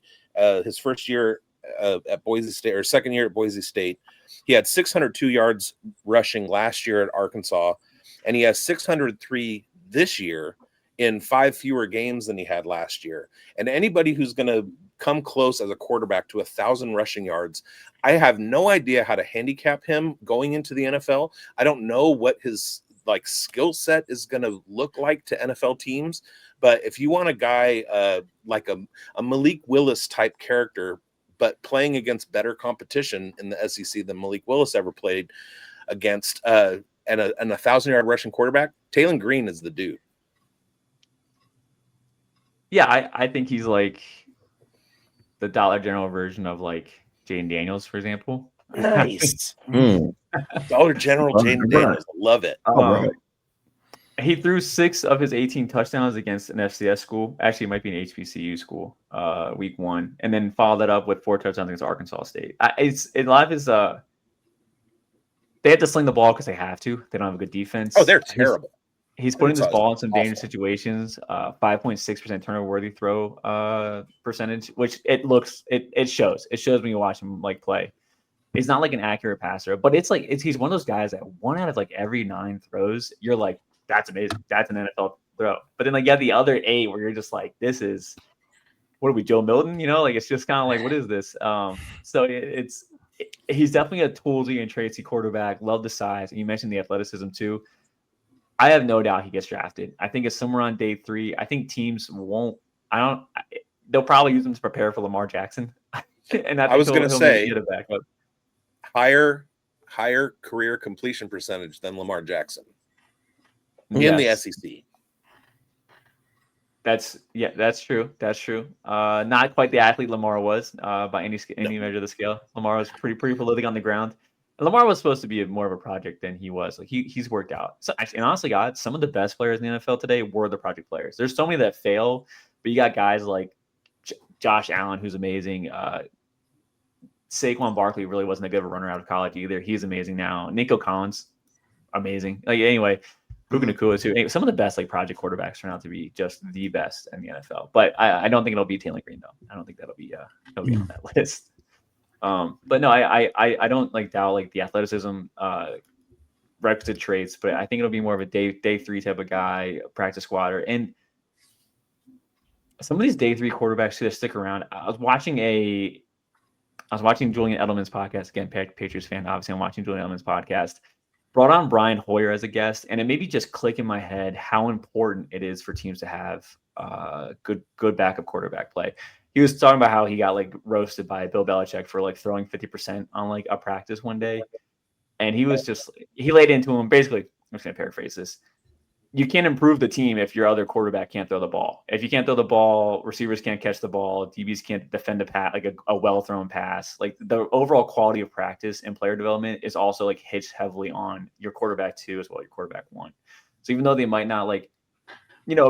his first year at Boise State, or 2nd year at Boise State. He had 602 yards rushing last year at Arkansas, and he has 603 this year in 5 fewer games than he had last year. And anybody who's going to come close as a quarterback to 1,000 rushing yards, I have no idea how to handicap him going into the NFL. I don't know what his skill set is going to look like to NFL teams. But if you want a guy like a Malik Willis type character, but playing against better competition in the SEC than Malik Willis ever played against, and a 1,000-yard rushing quarterback, Taylen Green is the dude. Yeah, I think he's like the Dollar General version of like Jaden Daniels, for example. Nice. Dollar General Jaden Daniels. Love it. He threw 6 of his 18 touchdowns against an FCS school. Actually, it might be an HBCU school, week 1, and then followed that up with 4 touchdowns against Arkansas State. It's a lot of his. They have to sling the ball because they have to. They don't have a good defense. Oh, they're terrible. He's putting this ball in some dangerous situations. 5.6% turnover worthy throw percentage, which it shows. It shows when you watch him play. He's not like an accurate passer, but he's one of those guys that 1 out of every 9 throws, you're like, that's amazing. That's an NFL throw. But then you have the other 8 where you're just like, this is, what are we, Joe Milton? It's just kind of like, what is this? So he's definitely a toolsy and Tracy quarterback. Love the size. And you mentioned the athleticism too. I have no doubt he gets drafted. I think it's somewhere on day 3. I think teams won't. They'll probably use him to prepare for Lamar Jackson. And I was going to say higher career completion percentage than Lamar Jackson in the SEC. That's true. That's true. Not quite the athlete Lamar was by any measure of the scale. Lamar was pretty prolific on the ground. Lamar was supposed to be more of a project than he was. He's worked out. So, and honestly, God, some of the best players in the NFL today were the project players. There's so many that fail, but you got guys like Josh Allen, who's amazing. Saquon Barkley really wasn't a good of a runner out of college either. He's amazing now. Nico Collins, amazing. Like anyway, Puka Nacua too. Some of the best like project quarterbacks turn out to be just the best in the NFL. But I don't think it'll be Taylen Green though. I don't think that'll be on that list. But no, I don't like doubt like the athleticism, requisite traits. But I think it'll be more of a day 3 type of guy, a practice squatter, and some of these day 3 quarterbacks who stick around. I was watching Julian Edelman's podcast again. Patriots fan, obviously. I'm watching Julian Edelman's podcast. Brought on Brian Hoyer as a guest, and it made me just click in my head how important it is for teams to have good backup quarterback play. He was talking about how he got like roasted by Bill Belichick for like throwing 50% on like a practice one day, and he laid into him basically. I'm just gonna paraphrase this. You can't improve the team if your other quarterback can't throw the ball. If you can't throw the ball, receivers can't catch the ball, DBs can't defend a pass, like a well-thrown pass. Like the overall quality of practice and player development is also like hitched heavily on your quarterback 2 as well, your quarterback 1. So even though they might not like,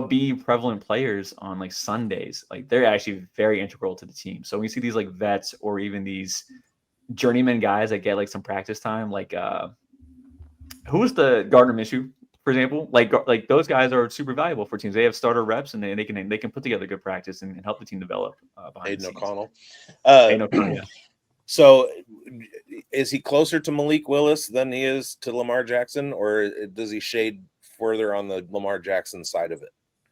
be prevalent players on like Sundays, like they're actually very integral to the team. So when you see these like vets or even these journeyman guys that get like some practice time, like who was the Gardner Minshew? For example, like those guys are super valuable for teams. They have starter reps, and they can put together good practice and help the team develop. Aiden O'Connell. Yeah. So, is he closer to Malik Willis than he is to Lamar Jackson, or does he shade further on the Lamar Jackson side of it?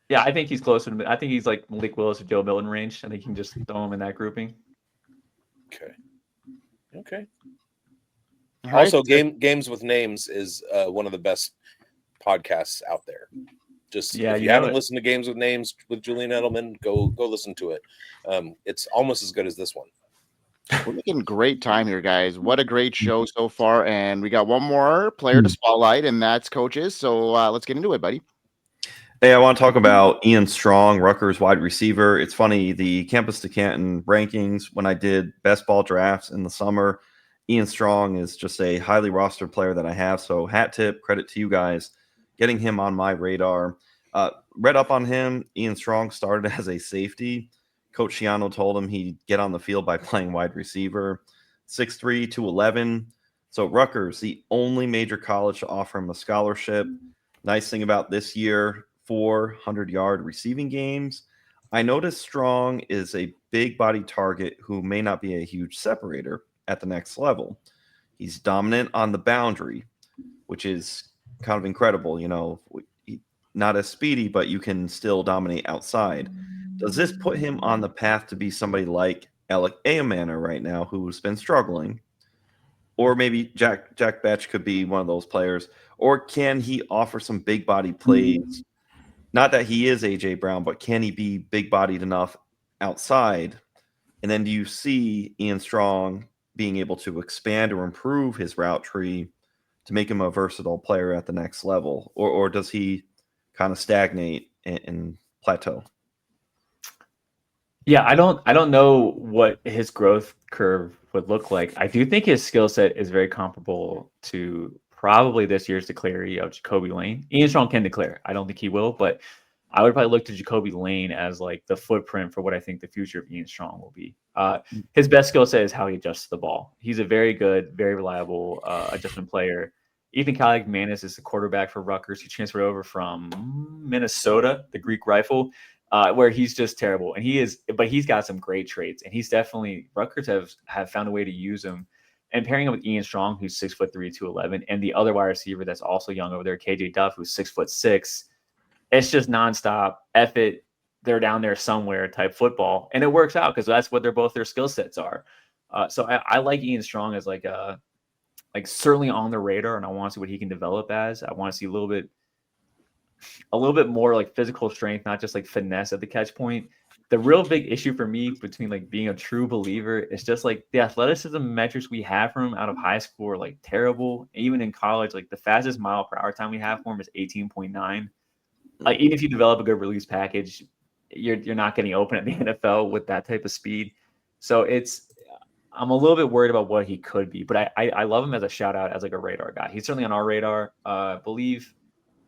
Yeah, I think he's closer to. I think he's like Malik Willis or Joe Milton range. I think you can just throw him in that grouping. Okay. All Also, right. Games with Names is one of the best podcasts out there. Just Yeah, if you haven't listened to Games with Names with Julian Edelman, go listen to it. It's almost as good as this one. We're making great time here, guys. What a great show so far. And we got one more player to spotlight, and that's coaches. So let's get into it, buddy. Hey, I want to talk about Ian Strong, Rutgers wide receiver. It's funny, the Campus to Canton rankings, when I did best ball drafts in the summer, Ian Strong is just a highly rostered player that I have. So hat tip, credit to you guys getting him on my radar. Read up on him. Ian Strong started as a safety. Coach Schiano told him he'd get on the field by playing wide receiver. 6'3", 211. So Rutgers, the only major college to offer him a scholarship. Nice thing about this year, 400-yard receiving games. I noticed Strong is a big body target who may not be a huge separator at the next level. He's dominant on the boundary, which is kind of incredible. Not as speedy, but you can still dominate outside. Does this put him on the path to be somebody like Alec Ayamana right now, who's been struggling? Or maybe Jack Betch could be one of those players. Or can he offer some big body plays? Not that he is A.J. Brown, but can he be big bodied enough outside? And then do you see Ian Strong being able to expand or improve his route tree to make him a versatile player at the next level? Or does he kind of stagnate and plateau? Yeah, I don't know what his growth curve would look like. I do think his skill set is very comparable to probably this year's declaree of Jacoby Lane. Ian Strong can declare. I don't think he will, but I would probably look to Jacoby Lane as like the footprint for what I think the future of Ian Strong will be. His best skill set is how he adjusts the ball. He's a very good, very reliable adjustment player. Ethan Kaliakmanis is the quarterback for Rutgers. He transferred over from Minnesota, the Greek Rifle, where he's just terrible. But he's got some great traits, and he's definitely Rutgers have found a way to use him. And pairing him with Ian Strong, who's 6'3", 211, and the other wide receiver that's also young over there, KJ Duff, who's 6'6". It's just nonstop effort. They're down there somewhere type football, and it works out because that's what their skill sets are. So I like Ian Strong as like certainly on the radar, and I want to see what he can develop as. I want to see a little bit more like physical strength, not just like finesse at the catch point. The real big issue for me between like being a true believer is just like the athleticism metrics we have from him out of high school are like terrible. Even in college, like the fastest mile per hour time we have for him is 18.9. Like even if you develop a good release package, you're not getting open at the NFL with that type of speed. So I'm a little bit worried about what he could be, but I love him as a shout out as like a radar guy. He's certainly on our radar. I believe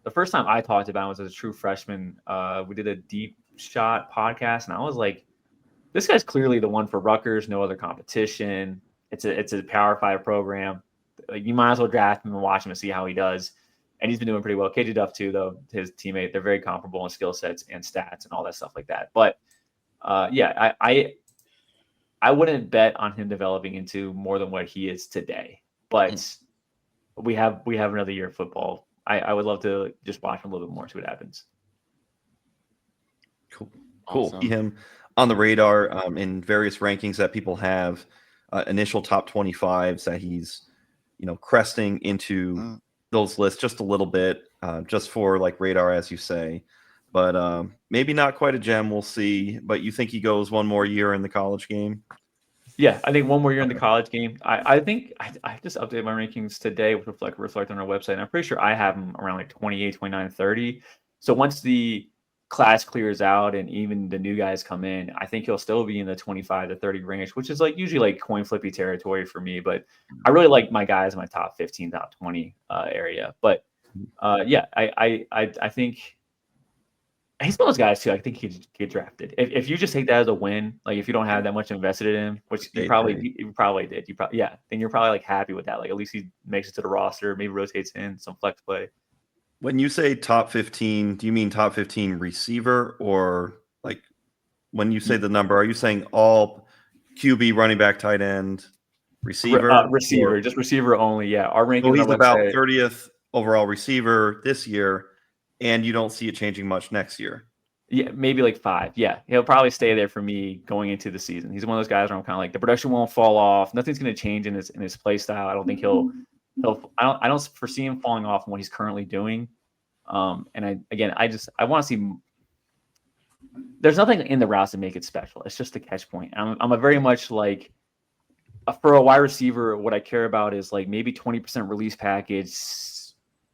the first time I talked about him was as a true freshman. We did a deep shot podcast, and I was like, this guy's clearly the one for Rutgers. No other competition. It's a Power 5 program. Like, you might as well draft him and watch him and see how he does. And he's been doing pretty well. KJ Duff too, though. His teammate, they're very comparable in skill sets and stats and all that stuff like that. But yeah, I wouldn't bet on him developing into more than what he is today. But we have another year of football. I would love to just watch him a little bit more, see what happens. Cool. Awesome. See him on the radar in various rankings that people have, initial top 25s that he's, cresting into those lists just a little bit, just for like radar, as you say. But maybe not quite a gem. We'll see. But you think he goes one more year in the college game? Yeah, I think one more year in the college game. I think I just updated my rankings today with reflect on our website. And I'm pretty sure I have him around like 28, 29, 30. So once the class clears out and even the new guys come in, I think he'll still be in the 25 to 30 range, which is like usually like coin flippy territory for me. But I really like my guys in my top 15, top 20 area. But yeah, I think he's one of those guys too. I think he'd get drafted. If you just take that as a win, like if you don't have that much invested in him, which you probably did, then you're probably like happy with that. Like at least he makes it to the roster, maybe rotates in some flex play. When you say top 15, do you mean top 15 receiver, or like when you say the number, are you saying all QB, running back, tight end, receiver? Receiver, just receiver only. Yeah, our rankings. So he's about 30th overall receiver this year, and you don't see it changing much next year. Yeah, maybe like 5. Yeah, he'll probably stay there for me going into the season. He's one of those guys where I'm kind of like the production won't fall off. Nothing's going to change in his play style. I don't think I don't foresee him falling off from what he's currently doing. And I want to see. There's nothing in the routes to make it special. It's just the catch point. I'm a very much like for a wide receiver. What I care about is like maybe 20% release package,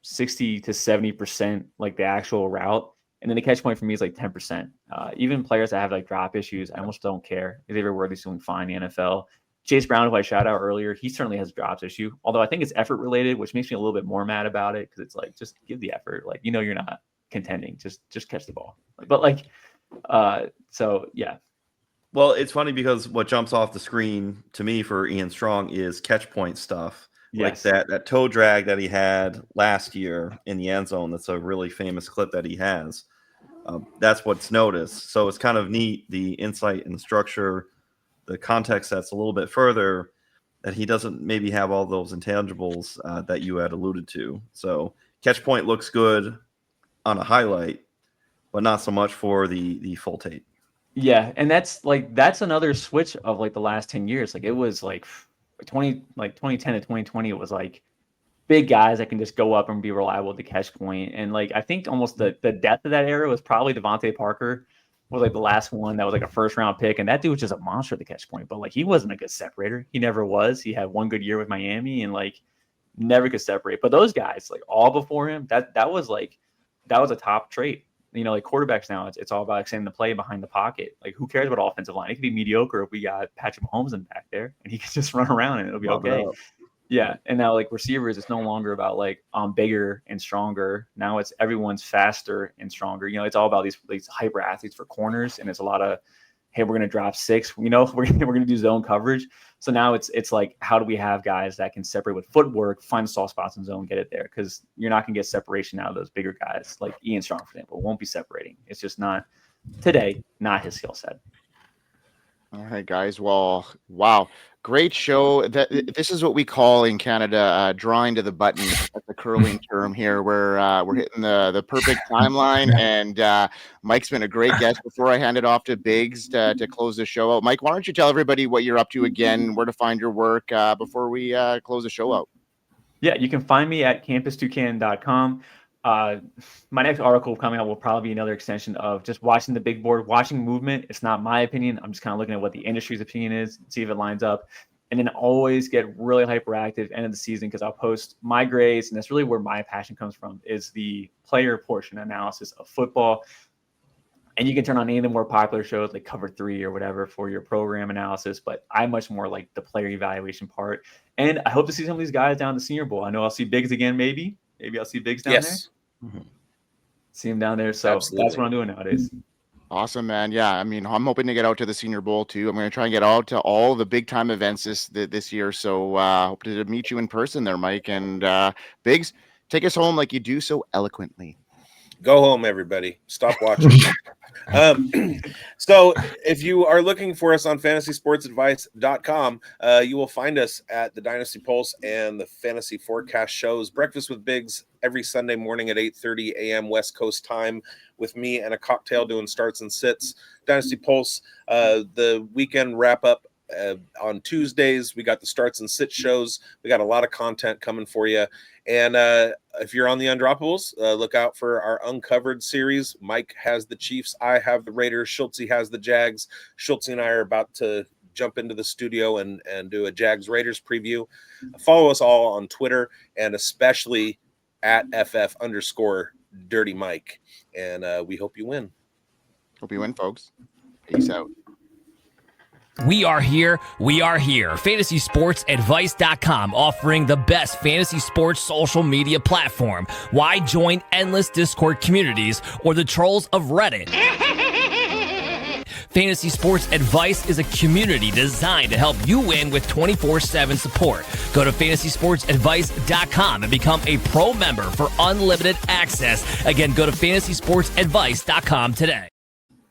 60 to 70% like the actual route, and then the catch point for me is like 10%. Even players that have like drop issues, I almost don't care. If everywhere doing fine in the NFL. Jayce Brown, who I shouted out earlier, he certainly has a drops issue. Although I think it's effort related, which makes me a little bit more mad about it because it's like just give the effort. Like you're not contending, just catch the ball. But like, so yeah. Well, it's funny because what jumps off the screen to me for Ian Strong is catch point stuff. Yes. Like that toe drag that he had last year in the end zone. That's a really famous clip that he has. That's what's noticed. So it's kind of neat, the insight and the structure, the context that's a little bit further, that he doesn't maybe have all those intangibles that you had alluded to. So catch point looks good on a highlight, but not so much for the full tape. Yeah, and that's another switch of like the last 10 years. Like it was like 2010 to 2020, it was like big guys that can just go up and be reliable at the catch point. And like I think almost the death of that era was probably Devontae Parker was like the last one that was like a first round pick. And that dude was just a monster at the catch point. But like he wasn't a good separator. He never was. He had one good year with Miami and like never could separate. But those guys, like all before him, that was a top trait. Like quarterbacks now, it's all about extending the play behind the pocket. Like who cares about offensive line? It could be mediocre if we got Patrick Mahomes in back there and he can just run around and it'll be okay. Yeah. And now like receivers, it's no longer about like I'm bigger and stronger. Now it's everyone's faster and stronger. It's all about these hyper athletes for corners. And it's a lot of, hey, we're going to drop 6, we're going to do zone coverage. So now it's like, how do we have guys that can separate with footwork, find soft spots in zone, get it there? Because you're not going to get separation out of those bigger guys. Like Ian Strong, for example, won't be separating. It's just not today, not his skill set. All right, guys. Well, wow. Great show. This is what we call in Canada drawing to the button. That's a curling term here, where we're hitting the perfect timeline. And Mike's been a great guest. Before I hand it off to BigZ to close the show out, Mike, why don't you tell everybody what you're up to again, where to find your work before we close the show out? Yeah, you can find me at campus2can.com. My next article coming out will probably be another extension of just watching the big board, watching movement. It's not my opinion. I'm just kind of looking at what the industry's opinion is, see if it lines up, and then always get really hyperactive end of the season because I'll post my grades, and that's really where my passion comes from, is the player portion analysis of football. And you can turn on any of the more popular shows like Cover 3 or whatever for your program analysis, but I'm much more like the player evaluation part. And I hope to see some of these guys down at the Senior Bowl. I know I'll see BigZ again, maybe I'll see BigZ down there. Mm-hmm. See him down there. So Absolutely. That's what I'm doing nowadays. Awesome, man. Yeah, I mean, I'm hoping to get out to the Senior Bowl too. I'm going to try and get out to all the big time events this year. So hope to meet you in person there, Mike. And BigZ, take us home like you do so eloquently. Go home, everybody. Stop watching. So if you are looking for us on fantasysportsadvice.com, you will find us at the Dynasty Pulse and the Fantasy Forecast shows. Breakfast with BigZ every Sunday morning at 8:30 a.m. West Coast time with me and a cocktail doing starts and sits. Dynasty Pulse, the weekend wrap up on Tuesdays. We got the starts and sit shows. We got a lot of content coming for you. And if you're on the Undroppables, look out for our Uncovered series. Mike has the Chiefs. I have the Raiders. Schultze has the Jags. Schultze and I are about to jump into the studio and do a Jags Raiders preview. Follow us all on Twitter and especially at FF_Dirty Mike. And we hope you win. Hope you win, folks. Peace out. We are here. FantasySportsAdvice.com, offering the best fantasy sports social media platform. Why join endless Discord communities or the trolls of Reddit? Fantasy Sports Advice is a community designed to help you win with 24/7 support. Go to FantasySportsAdvice.com and become a pro member for unlimited access. Again, go to FantasySportsAdvice.com today.